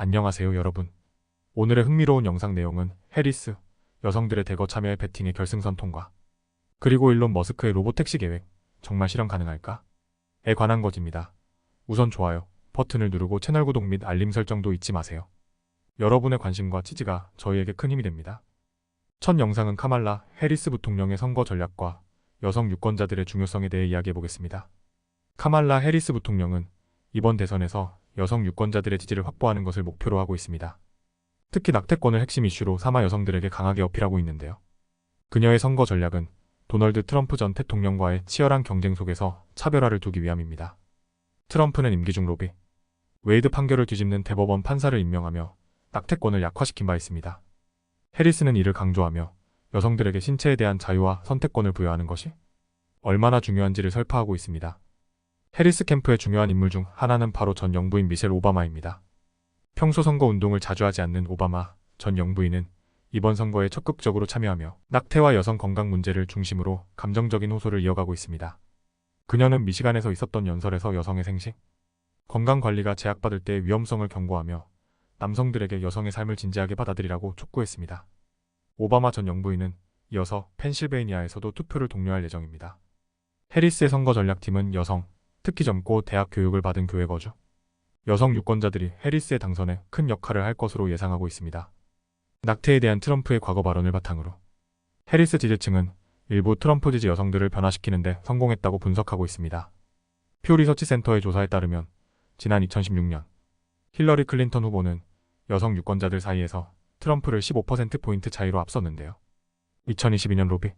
안녕하세요 여러분. 오늘의 흥미로운 영상 내용은 해리스, 여성들의 대거 참여의 배팅의 결승선 통과, 그리고 일론 머스크의 로봇택시 계획, 정말 실현 가능할까? 에 관한 것입니다. 우선 좋아요 버튼을 누르고 채널 구독 및 알림 설정도 잊지 마세요. 여러분의 관심과 지지가 저희에게 큰 힘이 됩니다. 첫 영상은 카말라 해리스 부통령의 선거 전략과 여성 유권자들의 중요성에 대해 이야기해보겠습니다. 카말라 해리스 부통령은 이번 대선에서 여성 유권자들의 지지를 확보하는 것을 목표로 하고 있습니다. 특히 낙태권을 핵심 이슈로 삼아 여성들에게 강하게 어필하고 있는데요. 그녀의 선거 전략은 도널드 트럼프 전 대통령과의 치열한 경쟁 속에서 차별화를 두기 위함입니다. 트럼프는 임기 중 로비, 웨이드 판결을 뒤집는 대법원 판사를 임명하며 낙태권을 약화시킨 바 있습니다. 해리스는 이를 강조하며 여성들에게 신체에 대한 자유와 선택권을 부여하는 것이 얼마나 중요한지를 설파하고 있습니다. 해리스 캠프의 중요한 인물 중 하나는 바로 전 영부인 미셸 오바마입니다. 평소 선거 운동을 자주 하지 않는 오바마 전 영부인은 이번 선거에 적극적으로 참여하며 낙태와 여성 건강 문제를 중심으로 감정적인 호소를 이어가고 있습니다. 그녀는 미시간에서 있었던 연설에서 여성의 생식, 건강 관리가 제약받을 때의 위험성을 경고하며 남성들에게 여성의 삶을 진지하게 받아들이라고 촉구했습니다. 오바마 전 영부인은 이어서 펜실베이니아에서도 투표를 독려할 예정입니다. 해리스의 선거 전략팀은 여성, 특히 젊고 대학 교육을 받은 교회 거주 여성 유권자들이 해리스의 당선에 큰 역할을 할 것으로 예상하고 있습니다. 낙태에 대한 트럼프의 과거 발언을 바탕으로 해리스 지지층은 일부 트럼프 지지 여성들을 변화시키는 데 성공했다고 분석하고 있습니다. 퓨 리서치 센터의 조사에 따르면 지난 2016년 힐러리 클린턴 후보는 여성 유권자들 사이에서 트럼프를 15%포인트 차이로 앞섰는데요. 2022년 로비,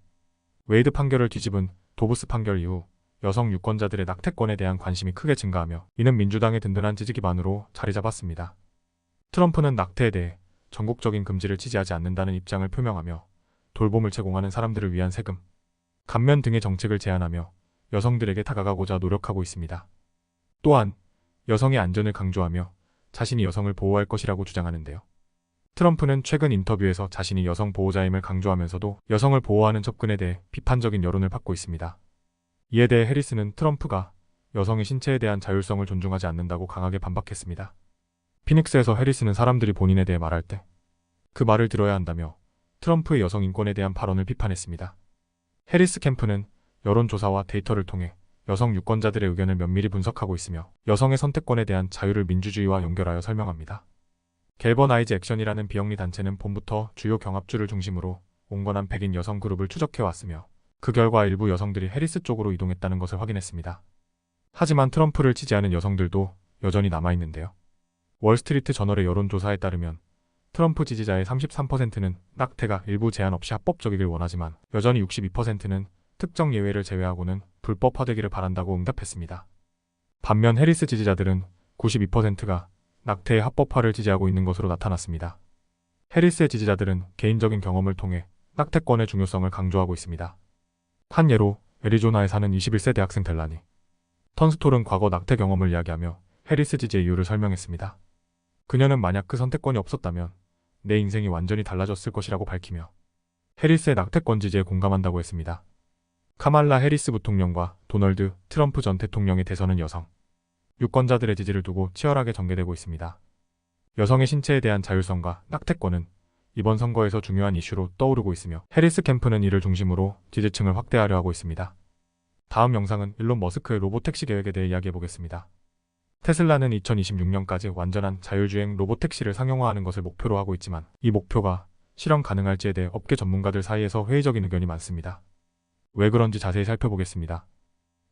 웨이드 판결을 뒤집은 도브스 판결 이후 여성 유권자들의 낙태권에 대한 관심이 크게 증가하며 이는 민주당의 든든한 지지 기반으로 자리 잡았습니다. 트럼프는 낙태에 대해 전국적인 금지를 지지하지 않는다는 입장을 표명하며 돌봄을 제공하는 사람들을 위한 세금, 감면 등의 정책을 제안하며 여성들에게 다가가고자 노력하고 있습니다. 또한 여성의 안전을 강조하며 자신이 여성을 보호할 것이라고 주장하는데요. 트럼프는 최근 인터뷰에서 자신이 여성 보호자임을 강조하면서도 여성을 보호하는 접근에 대해 비판적인 여론을 받고 있습니다. 이에 대해 해리스는 트럼프가 여성의 신체에 대한 자율성을 존중하지 않는다고 강하게 반박했습니다. 피닉스에서 해리스는 사람들이 본인에 대해 말할 때 그 말을 들어야 한다며 트럼프의 여성 인권에 대한 발언을 비판했습니다. 해리스 캠프는 여론조사와 데이터를 통해 여성 유권자들의 의견을 면밀히 분석하고 있으며 여성의 선택권에 대한 자유를 민주주의와 연결하여 설명합니다. 갤버나이즈 액션이라는 비영리 단체는 봄부터 주요 경합주를 중심으로 온건한 백인 여성 그룹을 추적해왔으며 그 결과 일부 여성들이 해리스 쪽으로 이동했다는 것을 확인했습니다. 하지만 트럼프를 지지하는 여성들도 여전히 남아있는데요. 월스트리트 저널의 여론조사에 따르면 트럼프 지지자의 33%는 낙태가 일부 제한 없이 합법적이길 원하지만 여전히 62%는 특정 예외를 제외하고는 불법화되기를 바란다고 응답했습니다. 반면 해리스 지지자들은 92%가 낙태의 합법화를 지지하고 있는 것으로 나타났습니다. 해리스의 지지자들은 개인적인 경험을 통해 낙태권의 중요성을 강조하고 있습니다. 한 예로 애리조나에 사는 21세 대학생 델라니 턴스톨은 과거 낙태 경험을 이야기하며 해리스 지지의 이유를 설명했습니다. 그녀는 만약 그 선택권이 없었다면 내 인생이 완전히 달라졌을 것이라고 밝히며 해리스의 낙태권 지지에 공감한다고 했습니다. 카말라 해리스 부통령과 도널드 트럼프 전 대통령의 대선은 여성 유권자들의 지지를 두고 치열하게 전개되고 있습니다. 여성의 신체에 대한 자율성과 낙태권은 이번 선거에서 중요한 이슈로 떠오르고 있으며 해리스 캠프는 이를 중심으로 지지층을 확대하려 하고 있습니다. 다음 영상은 일론 머스크의 로봇택시 계획에 대해 이야기해보겠습니다. 테슬라는 2026년까지 완전한 자율주행 로봇택시를 상용화하는 것을 목표로 하고 있지만 이 목표가 실현 가능할지에 대해 업계 전문가들 사이에서 회의적인 의견이 많습니다. 왜 그런지 자세히 살펴보겠습니다.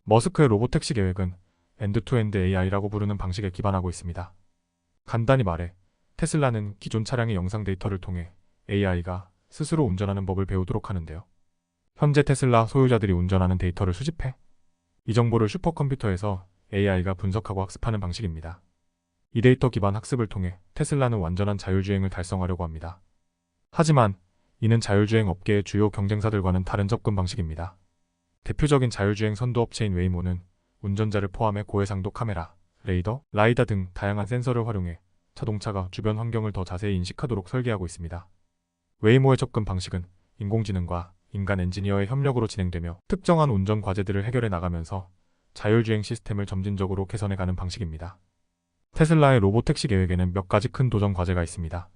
머스크의 로봇택시 계획은 엔드-투-엔드 AI라고 부르는 방식에 기반하고 있습니다. 간단히 말해 테슬라는 기존 차량의 영상 데이터를 통해 AI가 스스로 운전하는 법을 배우도록 하는데요. 현재 테슬라 소유자들이 운전하는 데이터를 수집해 이 정보를 슈퍼컴퓨터에서 AI가 분석하고 학습하는 방식입니다. 이 데이터 기반 학습을 통해 테슬라는 완전한 자율주행을 달성하려고 합니다. 하지만 이는 자율주행 업계의 주요 경쟁사들과는 다른 접근 방식입니다. 대표적인 자율주행 선도업체인 웨이모는 운전자를 포함해 고해상도 카메라, 레이더, 라이다 등 다양한 센서를 활용해 자동차가 주변 환경을 더 자세히 인식하도록 설계하고 있습니다. 웨이모의 접근 방식은 인공지능과 인간 엔지니어의 협력으로 진행되며 특정한 운전 과제들을 해결해 나가면서 자율주행 시스템을 점진적으로 개선해가는 방식입니다. 테슬라의 로보택시 계획에는 몇 가지 큰 도전 과제가 있습니다.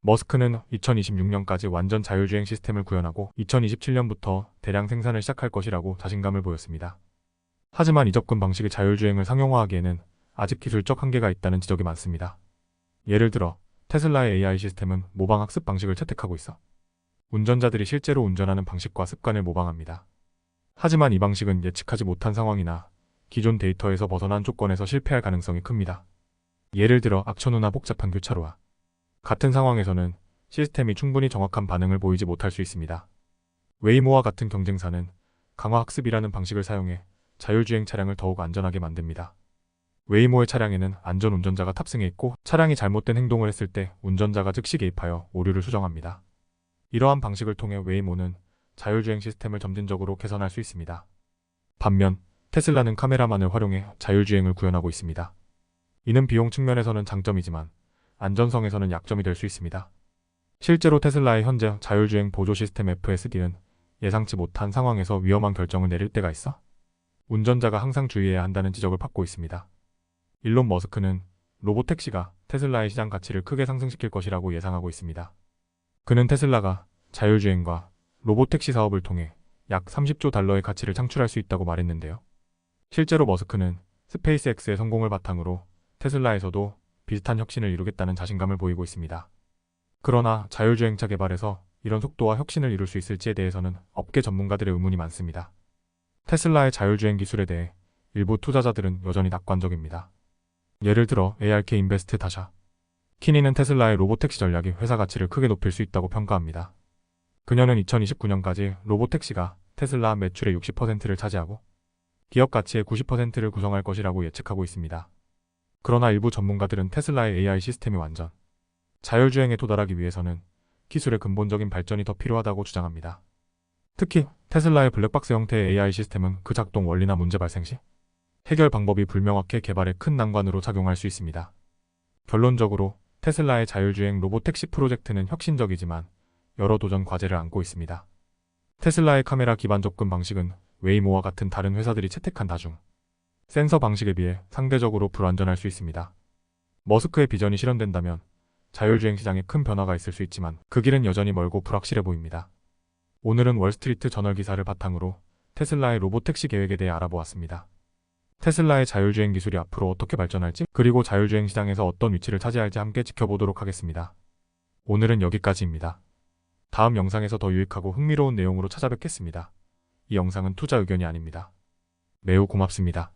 머스크는 2026년까지 완전 자율주행 시스템을 구현하고 2027년부터 대량 생산을 시작할 것이라고 자신감을 보였습니다. 하지만 이 접근 방식의 자율주행을 상용화하기에는 아직 기술적 한계가 있다는 지적이 많습니다. 예를 들어 테슬라의 AI 시스템은 모방학습 방식을 채택하고 있어 운전자들이 실제로 운전하는 방식과 습관을 모방합니다. 하지만 이 방식은 예측하지 못한 상황이나 기존 데이터에서 벗어난 조건에서 실패할 가능성이 큽니다. 예를 들어 악천후나 복잡한 교차로와 같은 상황에서는 시스템이 충분히 정확한 반응을 보이지 못할 수 있습니다. 웨이모와 같은 경쟁사는 강화학습이라는 방식을 사용해 자율주행 차량을 더욱 안전하게 만듭니다. 웨이모의 차량에는 안전운전자가 탑승해 있고 차량이 잘못된 행동을 했을 때 운전자가 즉시 개입하여 오류를 수정합니다. 이러한 방식을 통해 웨이모는 자율주행 시스템을 점진적으로 개선할 수 있습니다. 반면 테슬라는 카메라만을 활용해 자율주행을 구현하고 있습니다. 이는 비용 측면에서는 장점이지만 안전성에서는 약점이 될 수 있습니다. 실제로 테슬라의 현재 자율주행 보조 시스템 FSD는 예상치 못한 상황에서 위험한 결정을 내릴 때가 있어 운전자가 항상 주의해야 한다는 지적을 받고 있습니다. 일론 머스크는 로보택시가 테슬라의 시장 가치를 크게 상승시킬 것이라고 예상하고 있습니다. 그는 테슬라가 자율주행과 로보택시 사업을 통해 약 30조 달러의 가치를 창출할 수 있다고 말했는데요. 실제로 머스크는 스페이스X의 성공을 바탕으로 테슬라에서도 비슷한 혁신을 이루겠다는 자신감을 보이고 있습니다. 그러나 자율주행차 개발에서 이런 속도와 혁신을 이룰 수 있을지에 대해서는 업계 전문가들의 의문이 많습니다. 테슬라의 자율주행 기술에 대해 일부 투자자들은 여전히 낙관적입니다. 예를 들어 ARK 인베스트 다샤 키니는 테슬라의 로보택시 전략이 회사 가치를 크게 높일 수 있다고 평가합니다. 그녀는 2029년까지 로보택시가 테슬라 매출의 60%를 차지하고 기업 가치의 90%를 구성할 것이라고 예측하고 있습니다. 그러나 일부 전문가들은 테슬라의 AI 시스템이 완전 자율주행에 도달하기 위해서는 기술의 근본적인 발전이 더 필요하다고 주장합니다. 특히 테슬라의 블랙박스 형태의 AI 시스템은 그 작동 원리나 문제 발생 시 해결 방법이 불명확해 개발에 큰 난관으로 작용할 수 있습니다. 결론적으로 테슬라의 자율주행 로보택시 프로젝트는 혁신적이지만 여러 도전 과제를 안고 있습니다. 테슬라의 카메라 기반 접근 방식은 웨이모와 같은 다른 회사들이 채택한 다중 센서 방식에 비해 상대적으로 불완전할 수 있습니다. 머스크의 비전이 실현된다면 자율주행 시장에 큰 변화가 있을 수 있지만 그 길은 여전히 멀고 불확실해 보입니다. 오늘은 월스트리트 저널 기사를 바탕으로 테슬라의 로보택시 계획에 대해 알아보았습니다. 테슬라의 자율주행 기술이 앞으로 어떻게 발전할지 그리고 자율주행 시장에서 어떤 위치를 차지할지 함께 지켜보도록 하겠습니다. 오늘은 여기까지입니다. 다음 영상에서 더 유익하고 흥미로운 내용으로 찾아뵙겠습니다. 이 영상은 투자 의견이 아닙니다. 매우 고맙습니다.